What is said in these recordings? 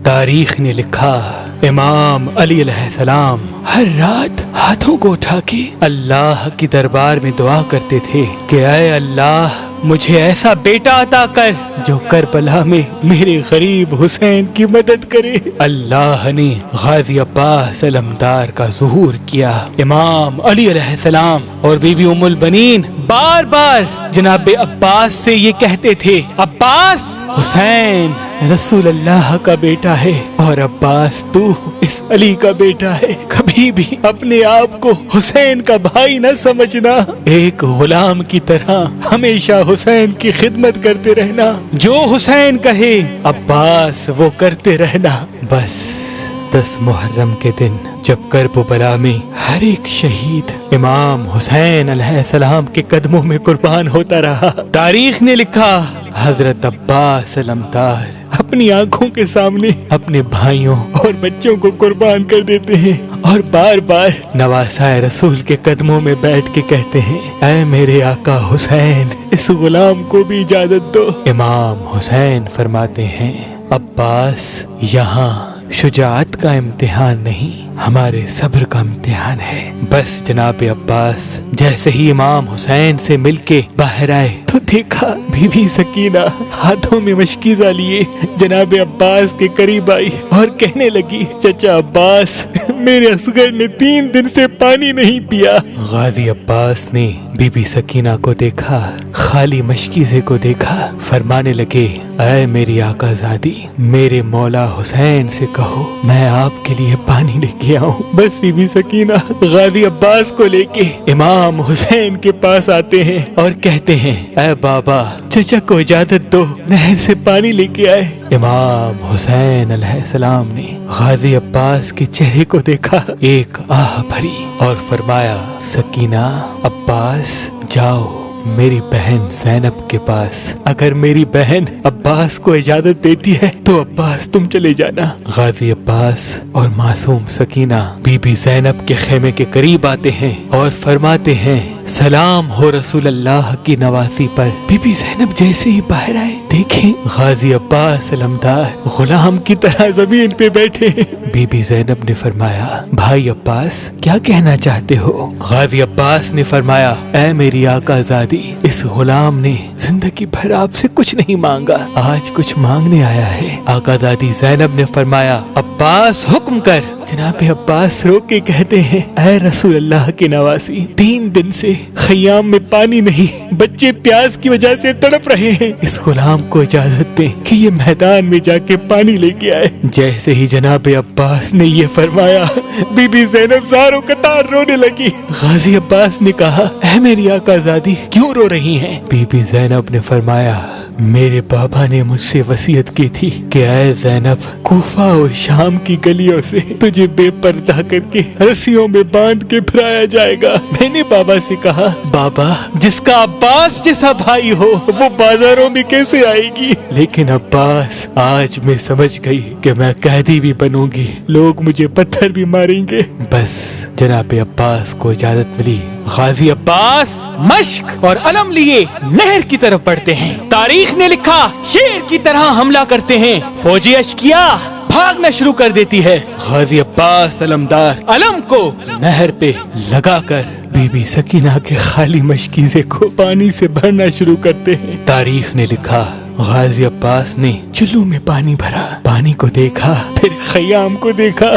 تاریخ نے لکھا امام علی علیہ السلام ہر رات ہاتھوں کو اٹھا کے اللہ کی دربار میں دعا کرتے تھے کہ اے اللہ مجھے ایسا بیٹا عطا کر جو کربلا میں میرے غریب حسین کی مدد کرے۔ اللہ نے غازی عباس علمدار کا ظہور کیا۔ امام علی علیہ السلام اور بی بی ام البنین بار بار جناب عباس سے یہ کہتے تھے، عباس حسین رسول اللہ کا بیٹا ہے اور عباس تو اس علی کا بیٹا ہے، کبھی بھی اپنے آپ کو حسین کا بھائی نہ سمجھنا، ایک غلام کی طرح ہمیشہ حسین کی خدمت کرتے رہنا، جو حسین کہے عباس وہ کرتے رہنا۔ بس 10 محرم کے دن جب کرب و بلا میں ہر ایک شہید امام حسین علیہ السلام کے قدموں میں قربان ہوتا رہا، تاریخ نے لکھا حضرت عباس علمدار اپنی آنکھوں کے سامنے اپنے بھائیوں اور بچوں کو قربان کر دیتے ہیں اور بار بار نواسائے رسول کے قدموں میں بیٹھ کے کہتے ہیں، اے میرے آقا حسین اس غلام کو بھی اجازت دو۔ امام حسین فرماتے ہیں، عباس یہاں شجاعت کا امتحان نہیں، ہمارے صبر کا امتحان ہے۔ بس جناب عباس جیسے ہی امام حسین سے مل کے باہر آئے تو دیکھا بی بی سکینہ ہاتھوں میں مشکیزہ لیے جناب عباس کے قریب آئی اور کہنے لگی، چچا عباس میرے اصغر نے 3 دن سے پانی نہیں پیا۔ غازی عباس نے بی بی سکینہ کو دیکھا، خالی مشکیزے کو دیکھا، فرمانے لگے، اے میری آقا زادی میرے مولا حسین سے کہو میں آپ کے لیے پانی لے کے آؤں۔ بس بی بی سکینہ غازی عباس کو لے کے امام حسین کے پاس آتے ہیں اور کہتے ہیں، اے بابا چچا کو اجازت دو نہر سے پانی لے کے آئے۔ امام حسین علیہ السلام نے غازی عباس کے چہرے کو دیکھا، ایک آہ بھری اور فرمایا، سکینہ عباس جاؤ میری بہن زینب کے پاس، اگر میری بہن عباس کو اجازت دیتی ہے تو عباس تم چلے جانا۔ غازی عباس اور معصوم سکینہ بی بی زینب کے خیمے کے قریب آتے ہیں اور فرماتے ہیں، سلام ہو رسول اللہ کی نواسی پر۔ بی بی زینب جیسے ہی باہر آئے دیکھیں غازی عباس علمدار غلام کی طرح زمین پہ بیٹھے ہیں۔ بی بی زینب نے فرمایا، بھائی عباس کیا کہنا چاہتے ہو؟ غازی عباس نے فرمایا، اے میری آقا زادی اس غلام نے زندگی بھر آپ سے کچھ نہیں مانگا، آج کچھ مانگنے آیا ہے۔ آقا زادی زینب نے فرمایا، عباس حکم کر۔ جناب عباس رو کے کہتے ہیں، اے رسول اللہ کے نواسی 3 دن سے خیام میں پانی نہیں، بچے پیاس کی وجہ سے تڑپ رہے ہیں، اس غلام کو اجازت دیں کہ یہ میدان میں جا کے پانی لے کے آئے۔ جیسے ہی جناب عباس نے یہ فرمایا بی بی زینب زاروں قطار رونے لگی۔ غازی عباس نے کہا، اے میری آقا زادی کیوں رو رہی ہیں؟ بی بی زینب نے فرمایا، میرے بابا نے مجھ سے وصیت کی تھی کہ اے زینب کوفہ اور شام کی گلیوں سے تجھے بے پردہ کر کے رسیوں میں باندھ کے پھرایا جائے گا۔ میں نے بابا سے کہا، بابا جس کا عباس جیسا بھائی ہو وہ بازاروں میں کیسے آئے گی؟ لیکن عباس آج میں سمجھ گئی کہ میں قیدی بھی بنوں گی، لوگ مجھے پتھر بھی ماریں گے۔ بس جناب عباس کو اجازت ملی، غازی عباس مشق اور علم لیے نہر کی طرف بڑھتے ہیں۔ تاریخ نے لکھا شیر کی طرح حملہ کرتے ہیں، فوجی اشکیا بھاگنا شروع کر دیتی ہے۔ غازی عباس علمدار علم کو نہر پہ لگا کر بی بی سکینہ کے خالی مشکیزے کو پانی سے بھرنا شروع کرتے ہیں۔ تاریخ نے لکھا غازی عباس نے چلو میں پانی بھرا، پانی کو دیکھا، پھر خیام کو دیکھا،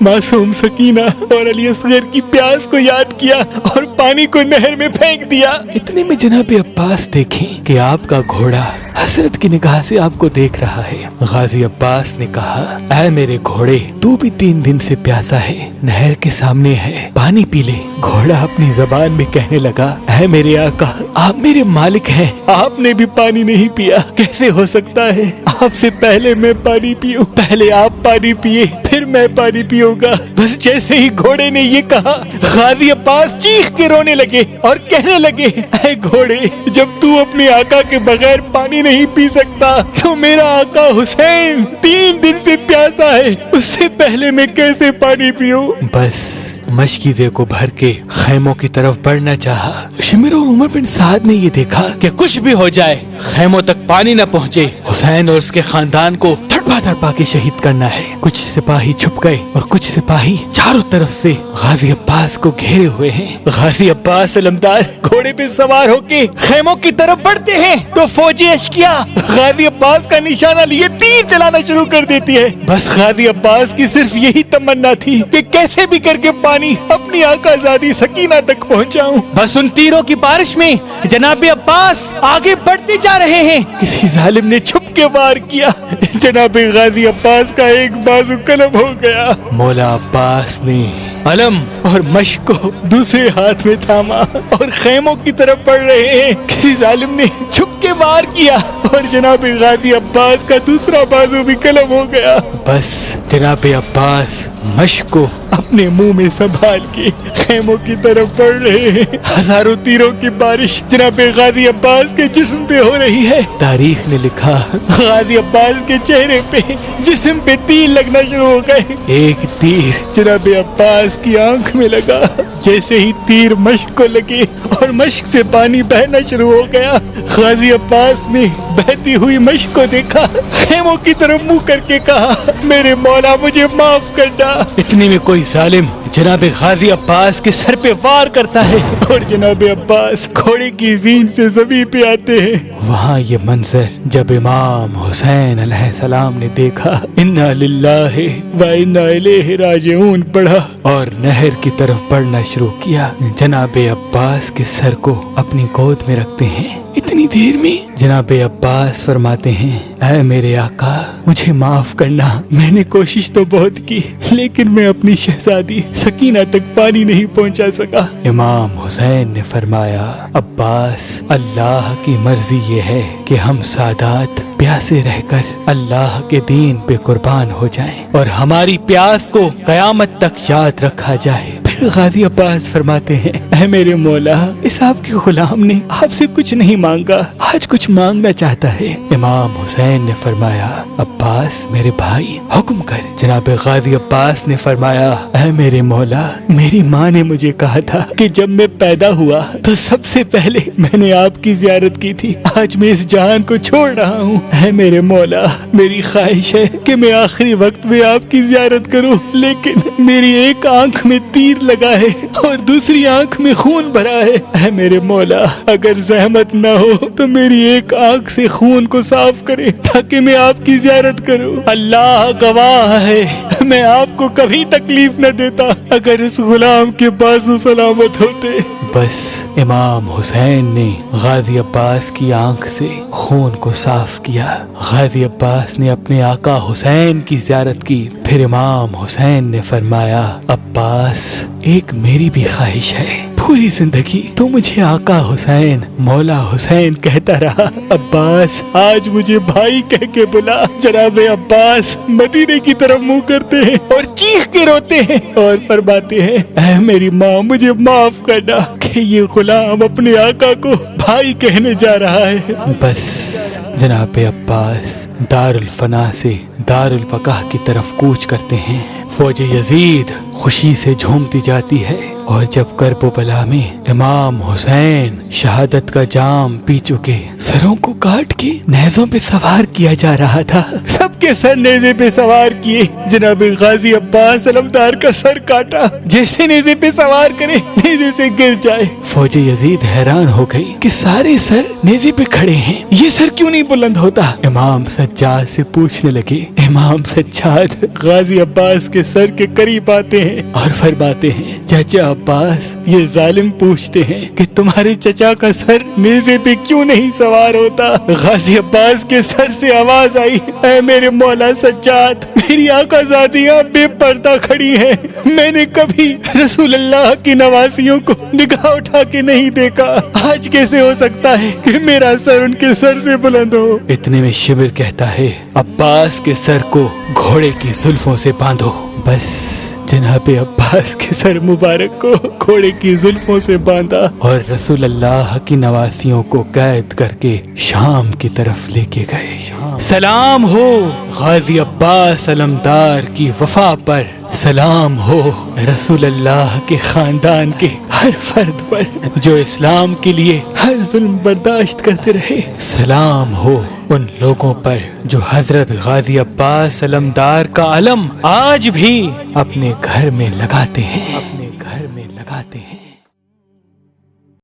معصوم سکینہ اور علی اصغر کی پیاس کو یاد کیا اور پانی کو نہر میں پھینک دیا۔ اتنے میں جناب عباس دیکھیں کہ آپ کا گھوڑا حسرت کی نگاہ سے آپ کو دیکھ رہا ہے۔ غازی عباس نے کہا، اے میرے گھوڑے تو بھی 3 دن سے پیاسا ہے، نہر کے سامنے ہے، پانی پی لے۔ گھوڑا اپنی زبان میں کہنے لگا، اے میرے آقا آپ میرے مالک ہیں، آپ نے بھی پانی نہیں پیا، کیسے ہو سکتا ہے؟ آپ سے پہلے میں پانی پیوں، پہلے آپ پانی پیے پھر میں پانی پیوں گا۔ بس جیسے ہی گھوڑے نے یہ کہا غازی عباس چیخ کے رونے لگے اور کہنے لگے، اے گھوڑے جب تو اپنے آقا کے بغیر پانی نہیں پی سکتا تو میرا آقا حسین 3 دن سے پیاسا ہے، اس سے پہلے میں کیسے پانی پیوں؟ بس مشکیزے کو بھر کے خیموں کی طرف بڑھنا چاہا۔ شمر اور عمر بن سعد نے یہ دیکھا کہ کچھ بھی ہو جائے خیموں تک پانی نہ پہنچے، حسین اور اس کے خاندان کو तड़पा तड़पा के शहीद करना है। कुछ सिपाही छुप गए और कुछ सिपाही चारों तरफ से गाजी अब्बास को घेरे हुए हैं। गाजी अब्बास अलमदार घोड़े पे सवार होके खेमों की तरफ बढ़ते हैं तो फौजी अशकिया गाजी अब्बास का निशाना लिए तीर चलाना शुरू कर देती है। बस गाजी अब्बास की सिर्फ यही तमन्ना थी कि कैसे भी करके पानी अपनी आकाज़ादी सकीना तक पहुंचाऊं। बस उन तीरों की बारिश में जनाब अब्बास आगे बढ़ते जा रहे हैं। किसी जालिम ने छुप के वार किया। जनाब गाजी अब्बास का एक बाजू कलम हो गया। मौला अब्बास ने अलम और मश्क को दूसरे हाथ में थामा और खेमों की तरफ बढ़ रहे हैं। किसी जालिम ने छुप के वार किया और जनाब गाजी अब्बास का दूसरा बाजू भी कलम हो गया। बस जनाब अब्बास मश्क को अपने मुंह में संभाल के खेमों की तरफ बढ़ रहे हैं। हजारों तीरों की बारिश जनाब गाजी अब्बास के जिस्म पे हो रही है। तारीख ने लिखा गाजी अब्बास के चेहरे पे जिस्म पे तीर लगना शुरू हो गए। एक तीर जनाब अब्बास की आंख में लगा। जैसे ही तीर मश्क को लगे और मश्क से पानी बहना शुरू हो गया, गाजी अब्बास ने बहती हुई मश्क को देखा, खेमों की तरफ मुंह करके कहा, मेरे मौला मुझे माफ करना। इतने में कोई जालिम जनाब गाजी अब्बास के सर पे वार करता है और जनाब अब्बास घोड़े की ज़ीन से ज़मीन पे आते हैं। वहाँ ये मंजर जब इमाम हुसैन अलैहिस्सलाम ने देखा, इन्ना लिल्लाहि व इन्ना इलैहि राजिऊन पढ़ा और नहर की तरफ बढ़ना शुरू किया। जनाब अब्बास के सर को अपनी गोद में रखते हैं। इतनी देर में जनाब अब्बास फरमाते हैं, ऐ मेरे आका मुझे माफ करना, मैंने कोशिश तो बहुत की लेकिन मैं अपनी शहजादी सकीना तक पानी नहीं पहुंचा सका। इमाम हुसैन ने फरमाया, अब्बास अल्लाह की मर्जी ये है कि हम सादात प्यासे रहकर अल्लाह के दीन पे कुर्बान हो जाएं और हमारी प्यास को कयामत तक याद रखा जाए। फिर गाजी अब्बास फरमाते हैं, ऐ मेरे मौला इस आपके गुलाम ने आपसे कुछ नहीं मांगा, आज कुछ मांगना चाहता है। इमाम हुसैन ने फरमाया, अब्बास मेरे भाई हुक्म कर। जनाब गाजी अब्बास ने फरमाया, ऐ मेरे मौला मेरी माँ ने मुझे कहा था कि जब मैं पैदा हुआ तो सबसे पहले मैंने आपकी जियारत की थी, आज मैं इस जहान को छोड़ रहा हूँ। ऐ मेरे मौला मेरी ख्वाहिश है कि मैं आखिरी वक्त में आपकी जियारत करूँ, लेकिन मेरी एक आंख में तीर लगा है और दूसरी आंख में खून भरा है। ऐ मेरे मौला अगर जहमत न हो तो मेरी एक आंख से खून को साफ करे ताकि मैं आपकी जियारत करूं। अल्लाह गवाह है मैं आपको कभी तकलीफ न देता अगर इस गुलाम के बाजू सलामत होते। बस इमाम हुसैन ने गाजी अब्बास की आंख से खून को साफ किया। गाजी अब्बास ने अपने आका हुसैन की जियारत की। फिर इमाम हुसैन ने फरमाया, अब्बास एक मेरी भी ख्वाहिश है, पूरी जिंदगी तो मुझे आका हुसैन मौला हुसैन कहता रहा। अब्बास आज मुझे भाई कह के बुला। जनाब अब्बास मदीने की तरफ मुंह करते हैं और चीख के रोते हैं और फरमाते हैं, ऐ मेरी माँ मुझे माफ करना कि ये गुलाम अपने आका को भाई कहने जा रहा है। बस जनाब अब्बास दारुल फना से दारुल बका की तरफ कूच करते हैं। फौज यजीद खुशी से झूमती जाती है और जब करबो बला में इमाम हुसैन शहादत का जाम पी चुके सरों को काट के नेज़ों पे सवार किया जा रहा था, सबके सर नेज़े पे सवार किए। जनाब गाजी अब्बास अलमदार का सर काटा, जैसे नेज़े पे सवार करे नेज़े से गिर जाए। फौज यजीद हैरान हो गई कि सारे सर नेज़े पे खड़े हैं, ये सर क्यों नहीं बुलंद होता। इमाम सज्जाद से पूछने लगे। इमाम सज्जाद गाजी अब्बास के सर के करीब आते हैं और फरमाते हैं, चाचा अब्बास ये जालिम पूछते हैं कि तुम्हारे चचा का सर नेज़े पे क्यों नहीं सवार होता। गाजी अब्बास के सर से आवाज आई, ऐ मेरे मौला सज्जाद मेरी आकाज़ादियाँ बेपर्दा खड़ी हैं, मैंने कभी रसूल अल्लाह की नवासियों को निगाह उठा के नहीं देखा, आज कैसे हो सकता है कि मेरा सर उनके सर से बुलंद हो। इतने में शिबिर कहता है, अब्बास के सर को घोड़े की जुल्फों से बांधो। बस जनाब अब्बास के सर मुबारक को घोड़े की जुल्फों से बांधा और रसूल अल्लाह की नवासियों को कैद करके शाम की तरफ लेके गए। सलाम हो गाजी अब्बास अलमदार की वफा पर, सलाम हो रसूल अल्लाह के खानदान के ہر فرد پر جو اسلام کے لیے ہر ظلم برداشت کرتے رہے۔ سلام ہو ان لوگوں پر جو حضرت غازی عباس علمدار کا علم آج بھی اپنے گھر میں لگاتے ہیں۔